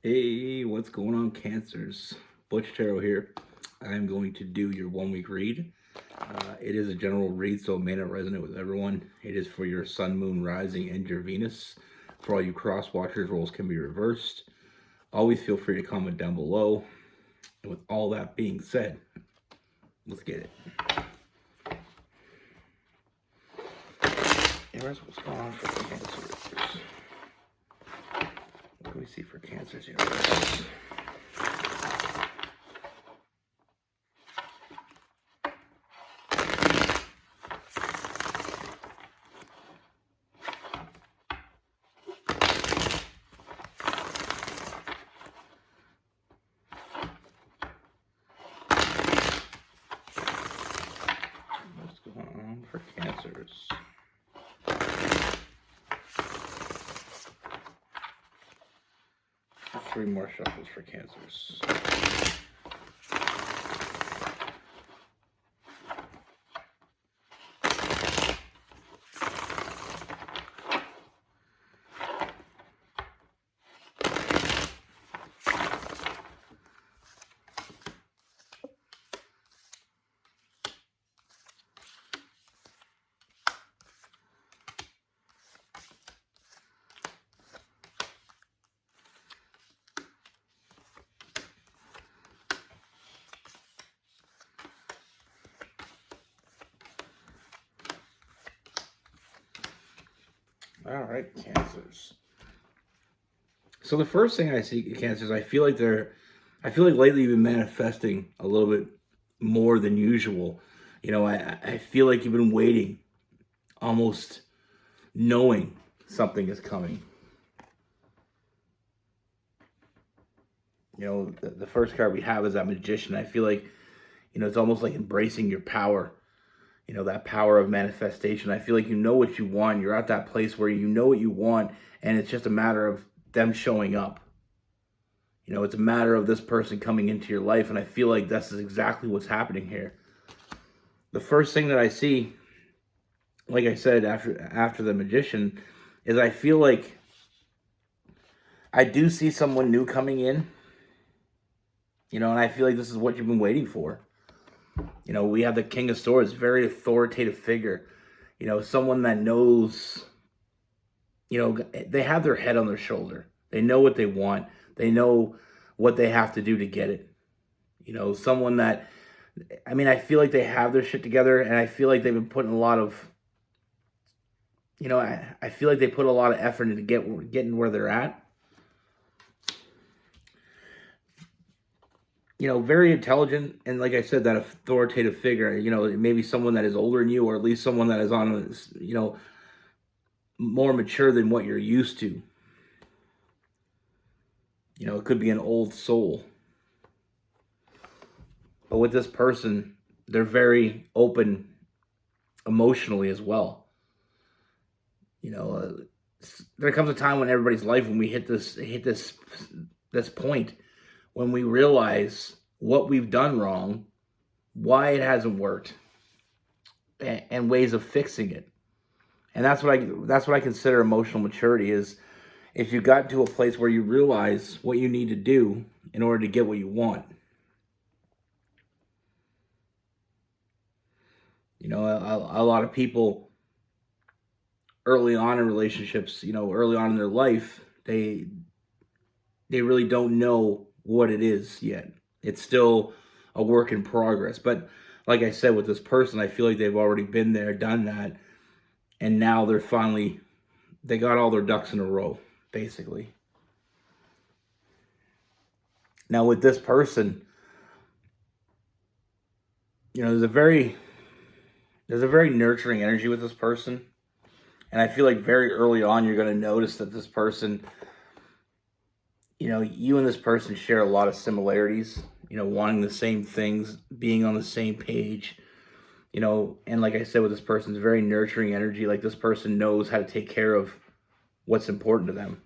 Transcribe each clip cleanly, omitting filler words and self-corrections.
Hey, what's going on, Cancers? Butch here. I'm going to do your 1 week read. It is a general read, so it may not resonate with everyone. It is for your Sun, Moon, Rising, and your Venus. For all you cross watchers, roles can be reversed. Always feel free to comment down below. And with all that being said, let's get it. Here's what's going on for Cancers. What can we see for Cancers here? What's going on for Cancers? Three more shuffles for Cancers. All right, Cancers. So the first thing I see, Cancers, I feel like lately you've been manifesting a little bit more than usual. I feel like you've been waiting, almost knowing something is coming. The first card we have is that Magician. I feel like, it's almost like embracing your power. That power of manifestation. I feel like you know what you want. You're at that place where you know what you want, and it's just a matter of them showing up. It's a matter of this person coming into your life, and I feel like this is exactly what's happening here. The first thing that I see, like I said, after the Magician, is I feel like I do see someone new coming in, and I feel like this is what you've been waiting for. We have the King of Swords, very authoritative figure. Someone that knows, they have their head on their shoulder. They know what they want. They know what they have to do to get it. Someone that, I feel like they have their shit together, and I feel like they've been putting a lot of, I feel like they put a lot of effort into getting where they're at. Very intelligent, and like I said, that authoritative figure, maybe someone that is older than you, or at least someone that is on, more mature than what you're used to. It could be an old soul. But with this person, they're very open emotionally as well. There comes a time when everybody's life when we hit this point when we realize what we've done wrong, why it hasn't worked, and ways of fixing it. And that's what I consider emotional maturity is if you got to a place where you realize what you need to do in order to get what you want. A lot of people early on in relationships, early on in their life, they really don't know what it is yet. It's still a work in progress. But like I said, with this person, I feel like they've already been there, done that. And now they got all their ducks in a row, basically. Now with this person, there's a very nurturing energy with this person. And I feel like very early on, you're going to notice that this person, you and this person share a lot of similarities, wanting the same things, being on the same page, and like I said, with this person's very nurturing energy, like this person knows how to take care of what's important to them.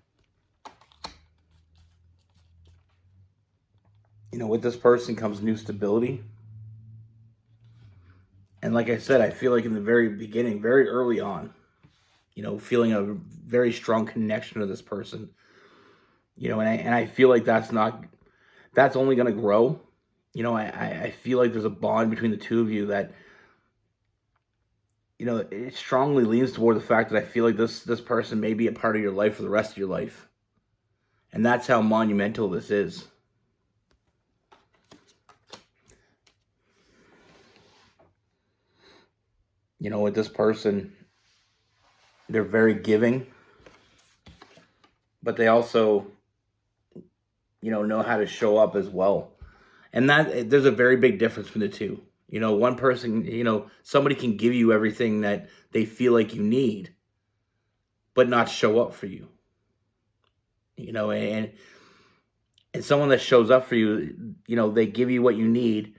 With this person comes new stability. And like I said, I feel like in the very beginning, very early on, feeling a very strong connection to this person. And I feel like that's only going to grow. I feel like there's a bond between the two of you that, it strongly leans toward the fact that I feel like this person may be a part of your life for the rest of your life. And that's how monumental this is. With this person, they're very giving, but they also, know how to show up as well. And that there's a very big difference between the two. One person, somebody can give you everything that they feel like you need, but not show up for you. And someone that shows up for you, they give you what you need,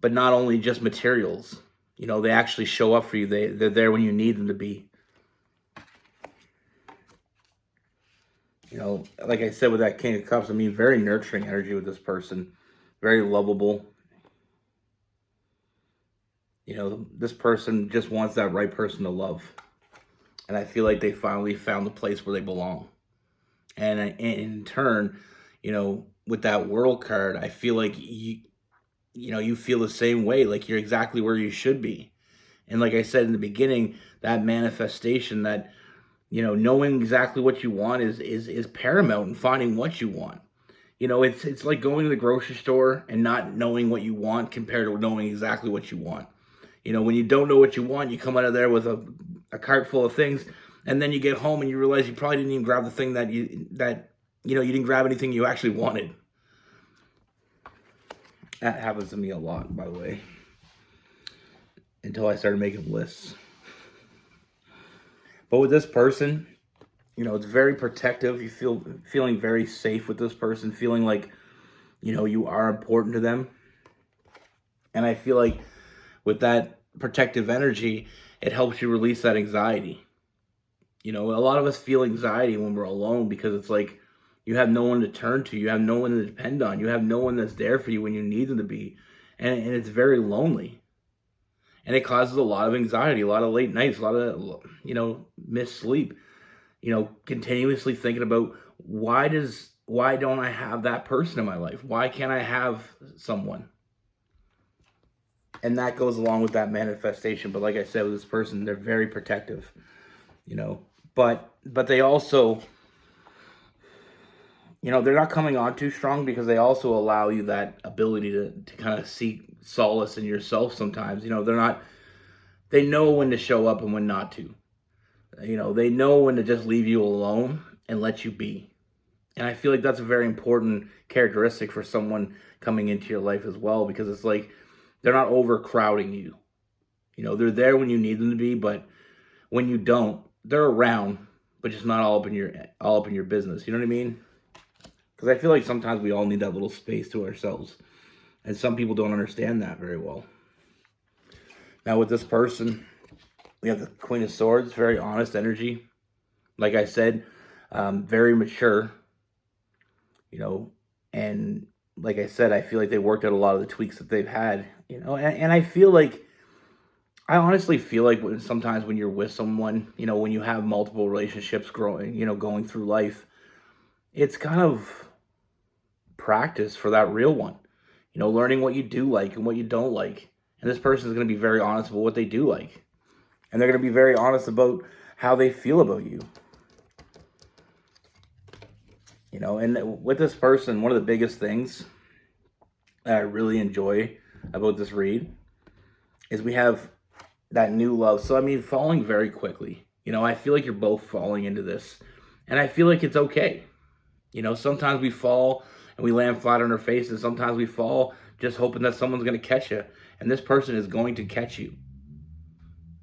but not only just materials. They actually show up for you. They're there when you need them to be. Like I said with that King of Cups, very nurturing energy with this person. Very lovable. This person just wants that right person to love. And I feel like they finally found the place where they belong. And in turn, with that World card, I feel like you feel the same way. Like you're exactly where you should be. And like I said in the beginning, that manifestation, that knowing exactly what you want is paramount in finding what you want. It's like going to the grocery store and not knowing what you want compared to knowing exactly what you want. When you don't know what you want, you come out of there with a cart full of things, and then you get home and you realize you probably didn't even grab the thing that you didn't grab anything you actually wanted. That happens to me a lot, by the way, until I started making lists. But with this person, it's very protective. You feeling very safe with this person, feeling like, you are important to them. And I feel like with that protective energy, it helps you release that anxiety. A lot of us feel anxiety when we're alone because it's like you have no one to turn to. You have no one to depend on. You have no one that's there for you when you need them to be. And it's very lonely. And it causes a lot of anxiety, a lot of late nights, a lot of, missed sleep. Continuously thinking about why don't I have that person in my life? Why can't I have someone? And that goes along with that manifestation. But like I said, with this person, they're very protective, but they also, they're not coming on too strong because they also allow you that ability to kind of seek solace in yourself sometimes. They know when to show up and when not to. They know when to just leave you alone and let you be. And I feel like that's a very important characteristic for someone coming into your life as well, because it's like they're not overcrowding you. They're there when you need them to be, but when you don't, they're around, but just not all up in your business. You know what I mean? Because I feel like sometimes we all need that little space to ourselves, and some people don't understand that very well. Now with this person, we have the Queen of Swords, very honest energy. Like I said, very mature, and like I said, I feel like they worked out a lot of the tweaks that they've had, and I honestly feel like sometimes when you're with someone, when you have multiple relationships growing, going through life, it's kind of practice for that real one, learning what you do like and what you don't like. And this person is going to be very honest about what they do like. And they're going to be very honest about how they feel about you. And with this person, one of the biggest things that I really enjoy about this read is we have that new love. So, falling very quickly. I feel like you're both falling into this. And I feel like it's okay. Sometimes we fall and we land flat on our faces. Sometimes we fall just hoping that someone's going to catch you. And this person is going to catch you.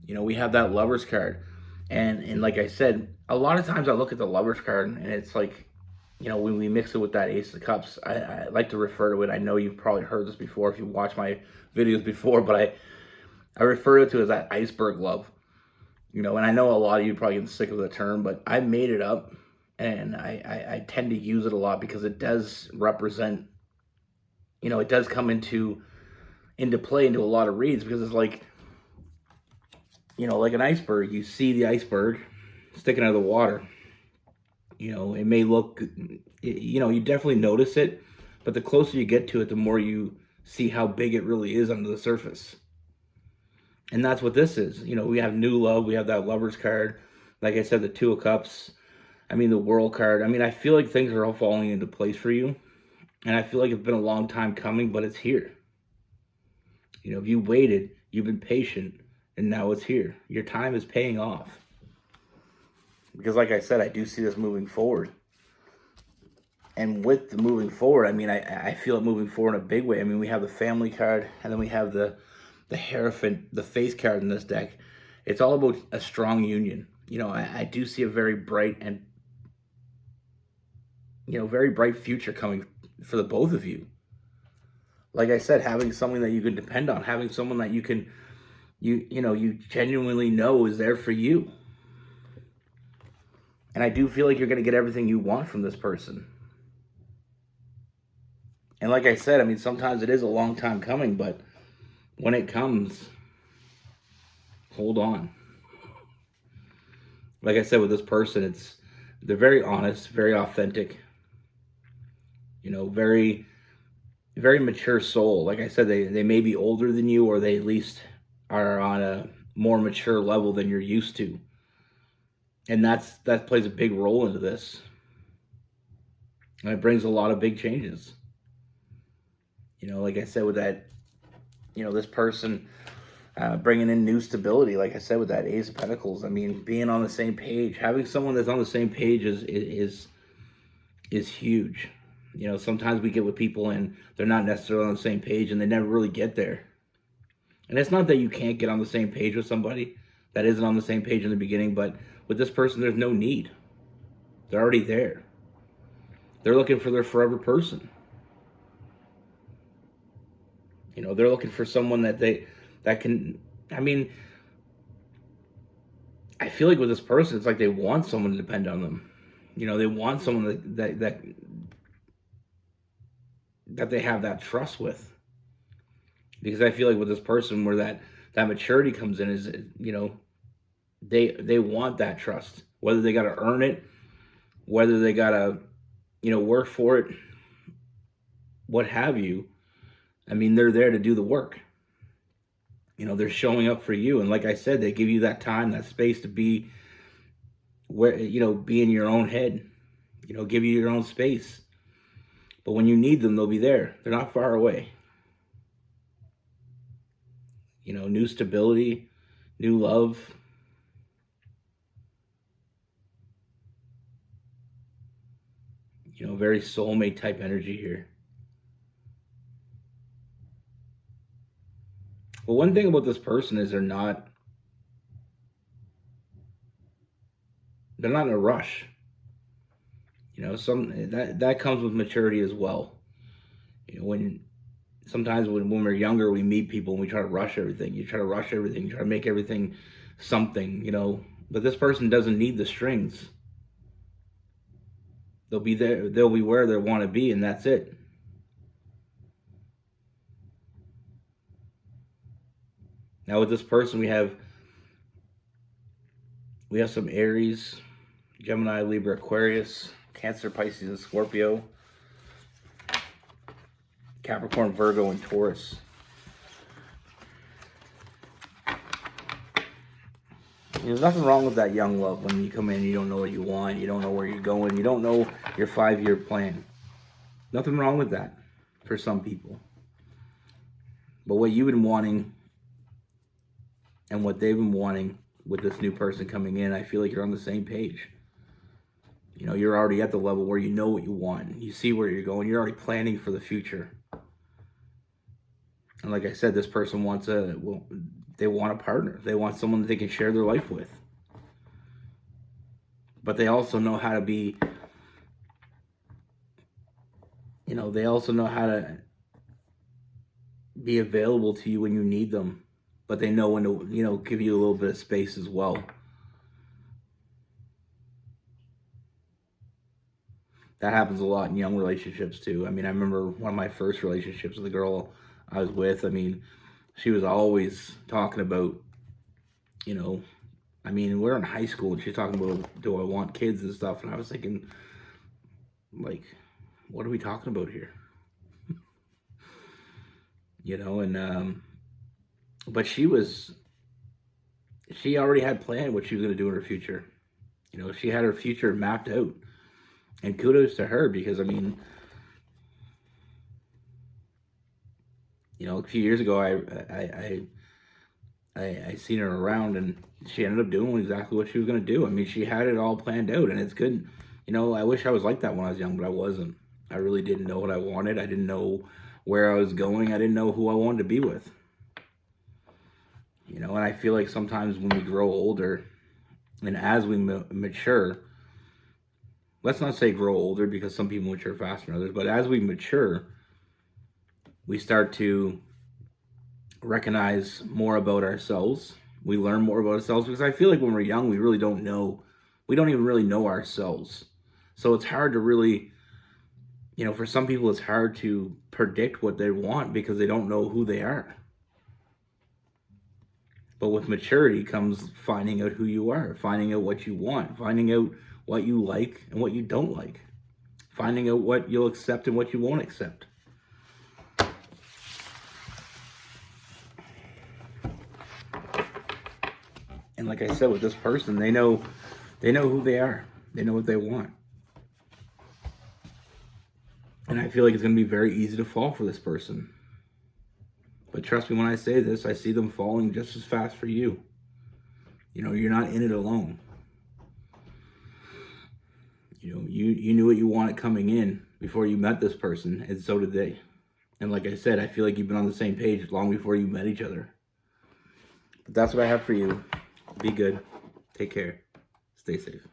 We have that Lover's card. And like I said, a lot of times I look at the Lover's card and it's like, when we mix it with that Ace of Cups, I like to refer to it. I know you've probably heard this before if you watch my videos before, but I refer to it as that iceberg love. And I know a lot of you probably get sick of the term, but I made it up, and I tend to use it a lot because it does represent, it does come into play into a lot of reads, because it's like, like an iceberg. You see the iceberg sticking out of the water, It may look, you definitely notice it, but the closer you get to it, the more you see how big it really is under the surface. And that's what this is. We have new love, we have that lovers card. Like I said, the two of cups. I mean, the world card. I mean, I feel like things are all falling into place for you. And I feel like it's been a long time coming, but it's here. If you waited, you've been patient, and now it's here. Your time is paying off. Because like I said, I do see this moving forward. And with the moving forward, I mean, I feel it moving forward in a big way. I mean, we have the family card, and then we have the Hierophant, the face card in this deck. It's all about a strong union. I do see a very bright and, very bright future coming for the both of you. Like I said, having someone that you can depend on, having someone that you genuinely know is there for you. And I do feel like you're going to get everything you want from this person. And like I said, I mean, sometimes it is a long time coming, but when it comes, hold on. Like I said, with this person, they're very honest, very authentic, very, very mature soul. Like I said, they may be older than you, or they at least are on a more mature level than you're used to. And that plays a big role into this. And it brings a lot of big changes. Like I said, with that, this person bringing in new stability. Like I said, with that Ace of Pentacles, I mean, being on the same page, having someone that's on the same page is huge. Sometimes we get with people and they're not necessarily on the same page, and they never really get there. And it's not that you can't get on the same page with somebody that isn't on the same page in the beginning, but with this person, there's no need. They're already there. They're looking for their forever person. They're looking for someone that can, I mean, I feel like with this person, it's like they want someone to depend on them. They want someone that they have that trust with. Because I feel like with this person, where that maturity comes in is, they want that trust. Whether they got to earn it, whether they got to, work for it, what have you. I mean, they're there to do the work. They're showing up for you. And like I said, they give you that time, that space to be where, be in your own head, give you your own space. But when you need them, they'll be there. They're not far away. New stability, new love. Very soulmate type energy here. But one thing about this person is they're not in a rush. That comes with maturity as well. Sometimes when we're younger, we meet people and we try to rush everything. You try to rush everything, you try to make everything something, But this person doesn't need the strings. They'll be there, they'll be where they want to be, and that's it. Now with this person, we have some Aries, Gemini, Libra, Aquarius, Cancer, Pisces, and Scorpio, Capricorn, Virgo, and Taurus. There's nothing wrong with that young love when you come in, you don't know what you want, you don't know where you're going, you don't know your 5-year plan. Nothing wrong with that for some people. But what you've been wanting and what they've been wanting with this new person coming in, I feel like you're on the same page. You're already at the level where you know what you want. You see where you're going. You're already planning for the future. And like I said, this person they want a partner. They want someone that they can share their life with. But they also know how to be, they also know how to be available to you when you need them. But they know when to, give you a little bit of space as well. That happens a lot in young relationships too. I mean, I remember one of my first relationships with a girl I was with. I mean, she was always talking about, I mean, we're in high school and she's talking about, do I want kids and stuff? And I was thinking, like, what are we talking about here? You know, and, but she already had planned what she was going to do in her future. You know, she had her future mapped out. And kudos to her because, I mean, you know, a few years ago, I seen her around and she ended up doing exactly what she was going to do. I mean, she had it all planned out and it's good. You know, I wish I was like that when I was young, but I wasn't. I really didn't know what I wanted. I didn't know where I was going. I didn't know who I wanted to be with. You know, and I feel like sometimes when we grow older and as we mature, let's not say grow older because some people mature faster than others, but as we mature, we start to recognize more about ourselves. We learn more about ourselves because I feel like when we're young, we really don't know, we don't even really know ourselves. So it's hard to really, you know, for some people, it's hard to predict what they want because they don't know who they are. But with maturity comes finding out who you are, finding out what you want, finding out what you like and what you don't like, finding out what you'll accept and what you won't accept. And like I said, with this person, they know who they are. They know what they want. And I feel like it's going to be very easy to fall for this person. But trust me when I say this, I see them falling just as fast for you. You know, you're not in it alone. You know, you knew what you wanted coming in before you met this person, and so did they. And like I said, I feel like you've been on the same page long before you met each other. But that's what I have for you. Be good. Take care. Stay safe.